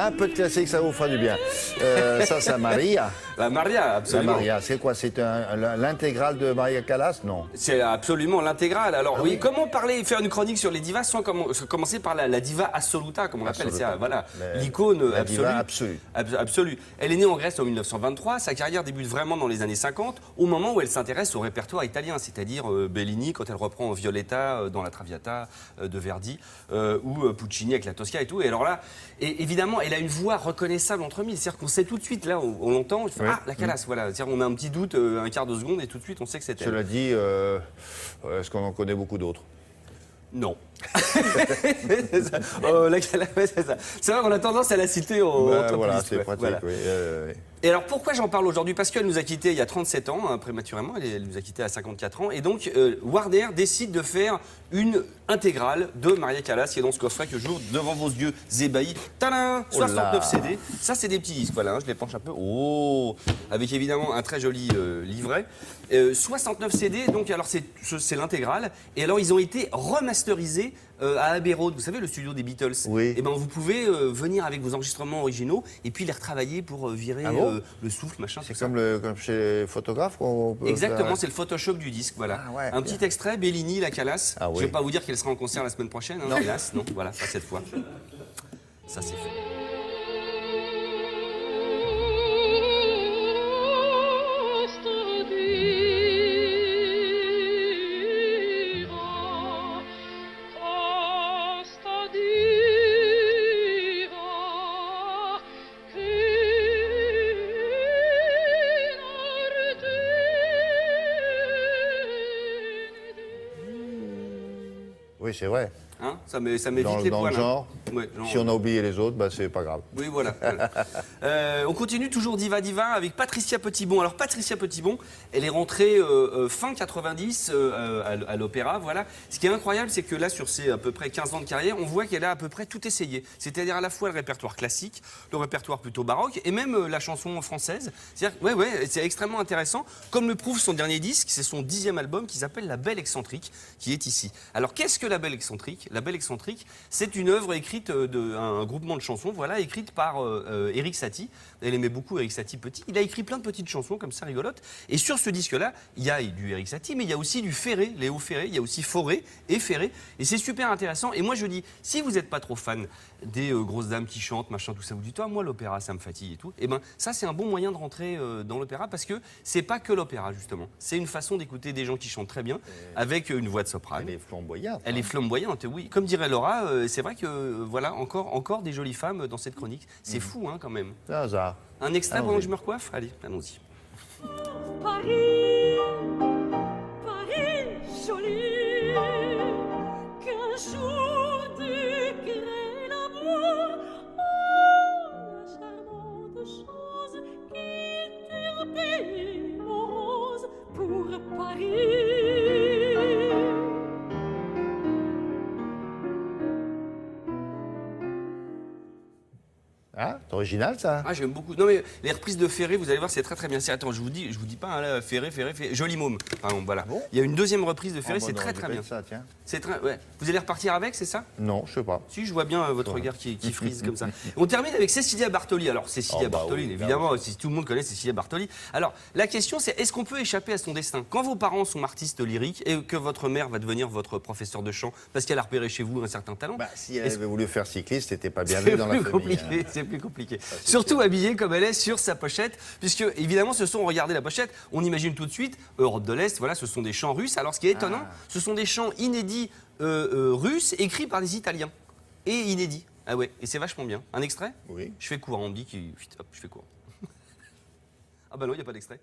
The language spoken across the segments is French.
Un peu de classique, ça vous fera du bien. Ça, c'est Maria. La Maria, absolument. La Maria, c'est quoi? C'est l'intégrale de Maria Callas? Non. C'est absolument l'intégrale. Alors oui, comment parler, faire une chronique sur les divas sans commencer par la diva assoluta, comme on l'appelle. C'est voilà, l'icône absolue. Absolue. Elle est née en Grèce en 1923. Sa carrière débute vraiment dans les années 50, au moment où elle s'intéresse au répertoire italien, c'est-à-dire Bellini quand elle reprend Violetta dans la Traviata de Verdi, ou Puccini avec la Tosca et tout. Et alors là, évidemment, elle a une voix reconnaissable entre mille. C'est-à-dire qu'on sait tout de suite, là, on l'entend, ah, la Callas, voilà. C'est-à-dire on a un petit doute, un quart de seconde, et tout de suite, on sait que c'est elle. Cela dit, est-ce qu'on en connaît beaucoup d'autres? Non. C'est ça. C'est vrai qu'on a tendance à la citer en voilà, c'est pratique, voilà. Oui. Et alors pourquoi j'en parle aujourd'hui? Parce qu'elle nous a quittés il y a 37 ans, hein, prématurément, elle nous a quittés à 54 ans. Et donc Warner décide de faire une intégrale de Maria Callas qui est dans ce coffret que j'ouvre devant vos yeux ébahis. Tadam, 69 CD. Ça, c'est des petits disques, voilà, hein, je les penche un peu. Oh, avec évidemment un très joli livret. 69 CD, donc alors c'est l'intégrale. Et alors ils ont été remasterisés à Abbey Road, vous savez, le studio des Beatles. Oui. Et ben vous pouvez venir avec vos enregistrements originaux et puis les retravailler pour virer le souffle, machin. C'est comme chez les photographes qu'on peut Exactement, faire... c'est le Photoshop du disque, voilà. Ah ouais, un petit extrait, Bellini, la Callas. Ah oui. Je ne vais pas vous dire qu'elle sera en concert la semaine prochaine, hein, hélas, non, voilà, pas cette fois. Ça c'est fait. Oui, c'est vrai. Hein, ça met vite les dans poils. Le genre, ouais, si on a oublié les autres, bah, c'est pas grave. Oui, voilà. On continue toujours Diva avec Patricia Petitbon. Alors Patricia Petitbon, elle est rentrée fin 90 à l'opéra, voilà. Ce qui est incroyable, c'est que là, sur ses à peu près 15 ans de carrière, on voit qu'elle a à peu près tout essayé. C'est-à-dire à la fois le répertoire classique, le répertoire plutôt baroque, et même la chanson française. C'est-à-dire, c'est extrêmement intéressant. Comme le prouve son dernier disque, c'est son 10e album qui s'appelle La Belle Excentrique, qui est ici. Alors qu'est-ce que La Belle Excentrique? La Belle Excentrique, c'est une œuvre écrite d'un groupement de chansons, voilà, écrite par Erik Satie. Elle aimait beaucoup Erik Satie petit. Il a écrit plein de petites chansons comme ça rigolotes. Et sur ce disque-là, il y a du Erik Satie, mais il y a aussi du Ferré, Léo Ferré. Il y a aussi Fauré et Ferré. Et c'est super intéressant. Et moi, je dis, si vous n'êtes pas trop fan des grosses dames qui chantent, machin, tout ça, vous dites, toi, moi, l'opéra, ça me fatigue et tout. Et ben, ça, c'est un bon moyen de rentrer dans l'opéra parce que c'est pas que l'opéra, justement. C'est une façon d'écouter des gens qui chantent très bien avec une voix de soprano. Elle est flamboyante. Elle est flamboyante, oui. Comme dirait Laura, c'est vrai que voilà, encore des jolies femmes dans cette chronique. C'est fou, hein, quand même. C'est un hasard. Un extrait pendant que je me recoiffe? Allez, allons-y. Paris, Paris joli, qu'un jour décrit l'amour, oh, la charmante chose qui turbine mon rose pour Paris. Ah, c'est original, ça. Ah, j'aime beaucoup. Non, mais les reprises de Ferré, vous allez voir, c'est très très bien. Attends, je vous dis pas, hein, là, Ferré, Joli Môme. Pardon, voilà. Bon. Il y a une deuxième reprise de Ferré, c'est non, très très bien. Ça, tiens. C'est très, ouais. Vous allez repartir avec, c'est ça? Non, je sais pas. Si, je vois bien votre regard qui frise comme ça. On termine avec Cecilia Bartoli. Alors, Cecilia Bartoli, oui, évidemment, si tout le monde connaît Cecilia Bartoli. Alors, la question, c'est est-ce qu'on peut échapper à son destin? Quand vos parents sont artistes lyriques et que votre mère va devenir votre professeur de chant parce qu'elle a repéré chez vous un certain talent. Bah, si elle avait voulu faire cycliste, c'était pas bien vu dans la famille. C'est plus compliqué. Surtout habillée comme elle est sur sa pochette, puisque évidemment, regardez la pochette, on imagine tout de suite Europe de l'Est, voilà, ce sont des chants russes. Alors ce qui est étonnant, ce sont des chants inédits russes écrits par des Italiens. Et inédits. Ah ouais, et c'est vachement bien. Un extrait? Oui. Je fais court, on me dit qu'il... Hop, je fais court. Ah bah non, il n'y a pas d'extrait.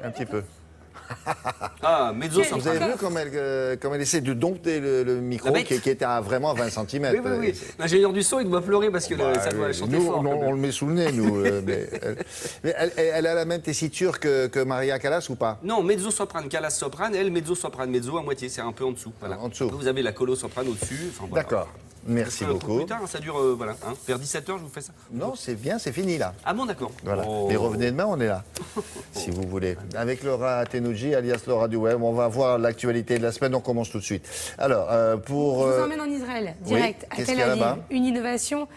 Un petit peu. Ah, mezzo Vous avez soprano. vu comme elle essaie de dompter le micro La bête. qui était à vraiment 20 cm. Oui, oui, oui. L'ingénieur du son, il doit pleurer parce que ça doit chanter nous, fort. quand on même. le met sous le nez, nous. Mais elle a la même tessiture que Maria Callas ou pas? Non, mezzo soprano, Callas soprano, elle mezzo soprano, mezzo à moitié, c'est un peu en dessous. Voilà. En dessous. Après, vous avez la colo soprano au-dessus. Enfin, voilà. D'accord. Merci Un peu beaucoup. plus tard, ça dure, voilà, hein, vers 17h, je vous fais ça. Non, c'est bien, c'est fini là. Ah bon, d'accord. Voilà. Oh. Mais revenez demain, on est là, si vous voulez. Avec Laura Tenouji, alias Laura du Web, on va voir l'actualité de la semaine. On commence tout de suite. Alors, pour... Je vous emmène en Israël, direct, oui, à qu'est-ce Tel qu'il y a Aviv. là-bas Une innovation